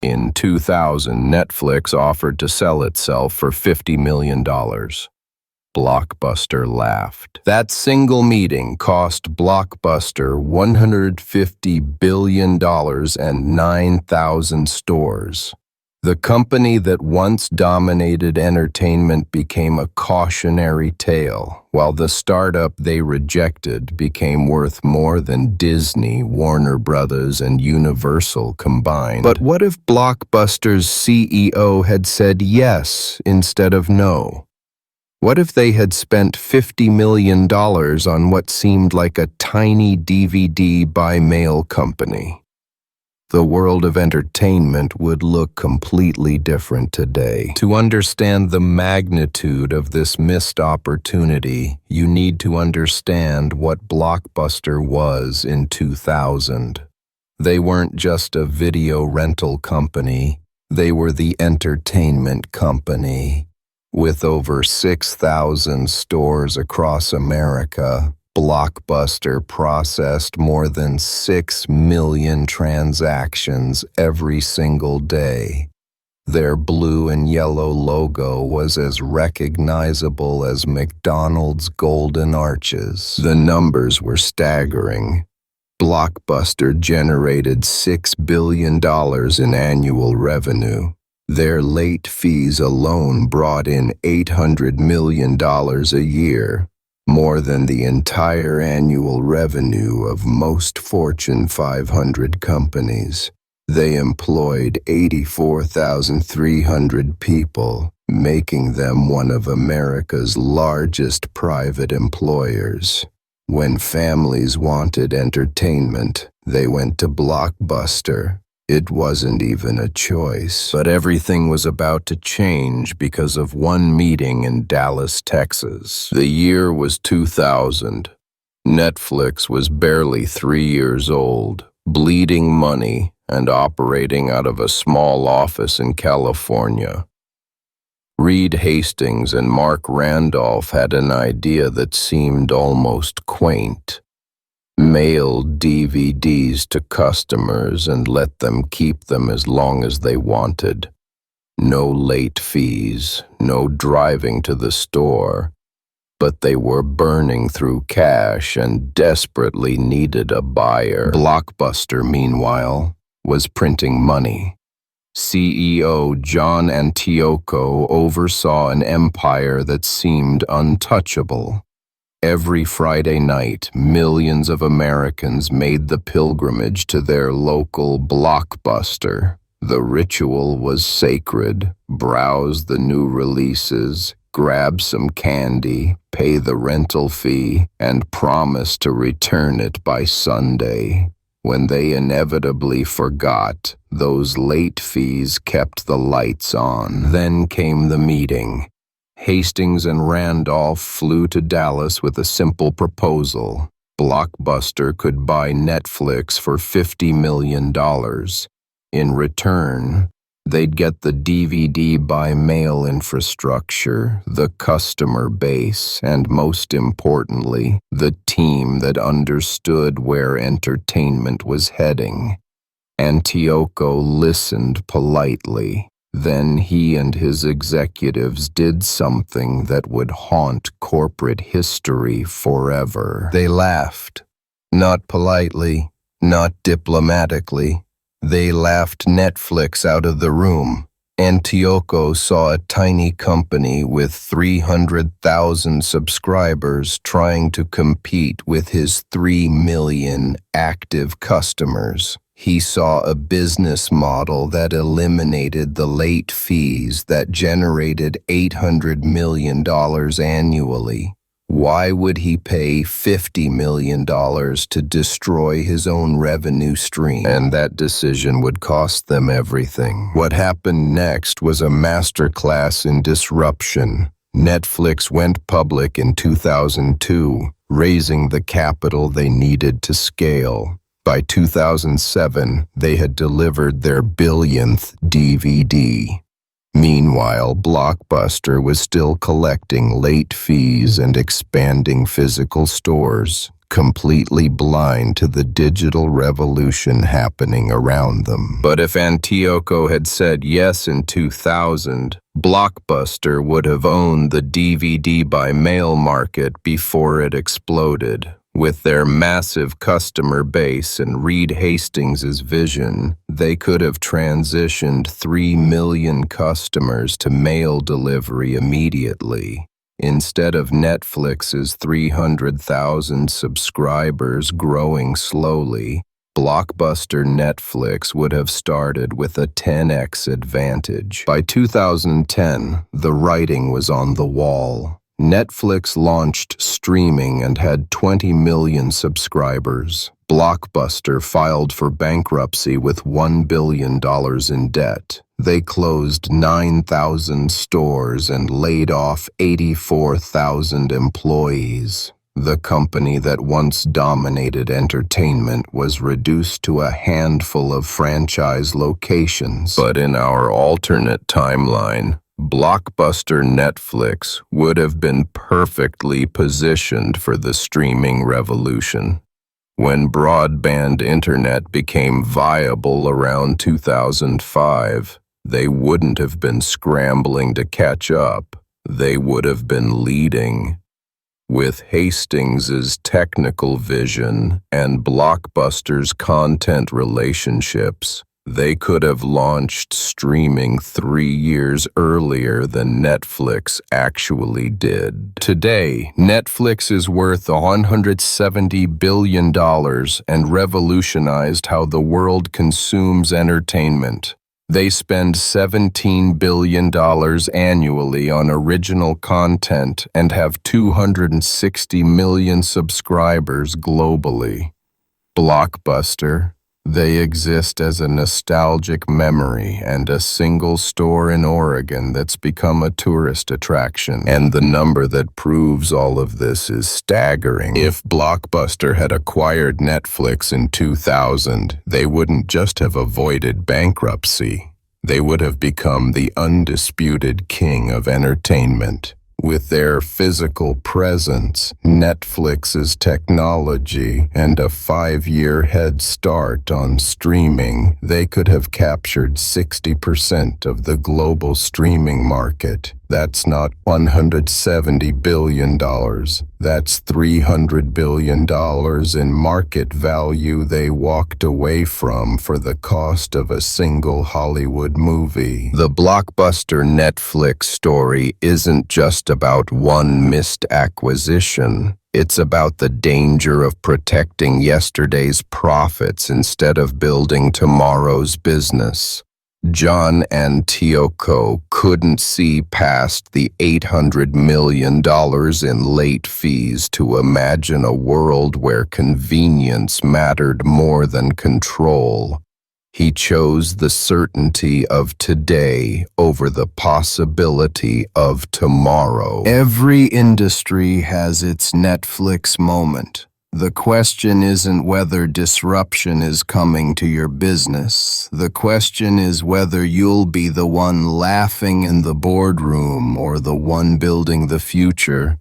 In 2000, Netflix offered to sell itself for $50 million. Blockbuster laughed. That single meeting cost Blockbuster $150 billion and 9,000 stores. The company that once dominated entertainment became a cautionary tale, while the startup they rejected became worth more than Disney, Warner Brothers, and Universal combined. But what if Blockbuster's CEO had said yes instead of no? What if they had spent $50 million on what seemed like a tiny DVD by mail company? The world of entertainment would look completely different today. To understand the magnitude of this missed opportunity, you need to understand what Blockbuster was in 2000. They weren't just a video rental company, they were the entertainment company. With over 6,000 stores across America, Blockbuster processed more than 6 million transactions every single day. Their blue and yellow logo was as recognizable as McDonald's golden arches. The numbers were staggering. Blockbuster generated $6 billion in annual revenue. Their late fees alone brought in $800 million a year, more than the entire annual revenue of most Fortune 500 companies. They employed 84,300 people, making them one of America's largest private employers. When families wanted entertainment, they went to Blockbuster. It wasn't even a choice. But everything was about to change because of one meeting in Dallas, Texas. The year was 2000. Netflix was barely 3 years old, bleeding money, and operating out of a small office in California. Reed Hastings and Marc Randolph had an idea that seemed almost quaint. Mail DVDs to customers and let them keep them as long as they wanted. No late fees, no driving to the store, but they were burning through cash and desperately needed a buyer. Blockbuster, meanwhile, was printing money. CEO John Antioco oversaw an empire that seemed untouchable. Every Friday night, millions of Americans made the pilgrimage to their local Blockbuster. The ritual was sacred. Browse the new releases, grab some candy, pay the rental fee, and promise to return it by Sunday. When they inevitably forgot, those late fees kept the lights on. Then came the meeting. Hastings and Randolph flew to Dallas with a simple proposal. Blockbuster could buy Netflix for $50 million. In return, they'd get the DVD by mail infrastructure, the customer base, and most importantly, the team that understood where entertainment was heading. Antioco listened politely. Then he and his executives did something that would haunt corporate history forever. They laughed. Not politely, not diplomatically. They laughed Netflix out of the room. Antioco saw a tiny company with 300,000 subscribers trying to compete with his 3 million active customers. He saw a business model that eliminated the late fees that generated $800 million annually. Why would he pay $50 million to destroy his own revenue stream? And that decision would cost them everything. What happened next was a masterclass in disruption. Netflix went public in 2002, raising the capital they needed to scale. By 2007, they had delivered their billionth DVD. Meanwhile, Blockbuster was still collecting late fees and expanding physical stores. completely blind to the digital revolution happening around them. But if Antioco had said yes in 2000, Blockbuster would have owned the DVD by mail market before it exploded. With their massive customer base and Reed Hastings' vision, they could have transitioned 3 million customers to mail delivery immediately. Instead of Netflix's 300,000 subscribers growing slowly, Blockbuster-Netflix would have started with a 10x advantage. By 2010, the writing was on the wall. Netflix launched streaming and had 20 million subscribers. Blockbuster filed for bankruptcy with $1 billion in debt. They closed 9,000 stores and laid off 84,000 employees. The company that once dominated entertainment was reduced to a handful of franchise locations. But in our alternate timeline, Blockbuster-Netflix would have been perfectly positioned for the streaming revolution. When broadband internet became viable around 2005, they wouldn't have been scrambling to catch up. They would have been leading. With Hastings' technical vision and Blockbuster's content relationships, they could have launched streaming 3 years earlier than Netflix actually did. Today, Netflix is worth $170 billion and revolutionized how the world consumes entertainment. They spend $17 billion annually on original content and have 260 million subscribers globally. Blockbuster, they exist as a nostalgic memory and a single store in Oregon that's become a tourist attraction. And the number that proves all of this is staggering. If Blockbuster had acquired Netflix in 2000, they wouldn't just have avoided bankruptcy. They would have become the undisputed king of entertainment. With their physical presence, Netflix's technology, and a 5-year head start on streaming, they could have captured 60% of the global streaming market. That's not $170 billion. That's $300 billion in market value they walked away from for the cost of a single Hollywood movie. The Blockbuster-Netflix story isn't just about one missed acquisition. It's about the danger of protecting yesterday's profits instead of building tomorrow's business. John Antioco couldn't see past the $800 million in late fees to imagine a world where convenience mattered more than control. He chose the certainty of today over the possibility of tomorrow. Every industry has its Netflix moment. The question isn't whether disruption is coming to your business. The question is whether you'll be the one laughing in the boardroom or the one building the future.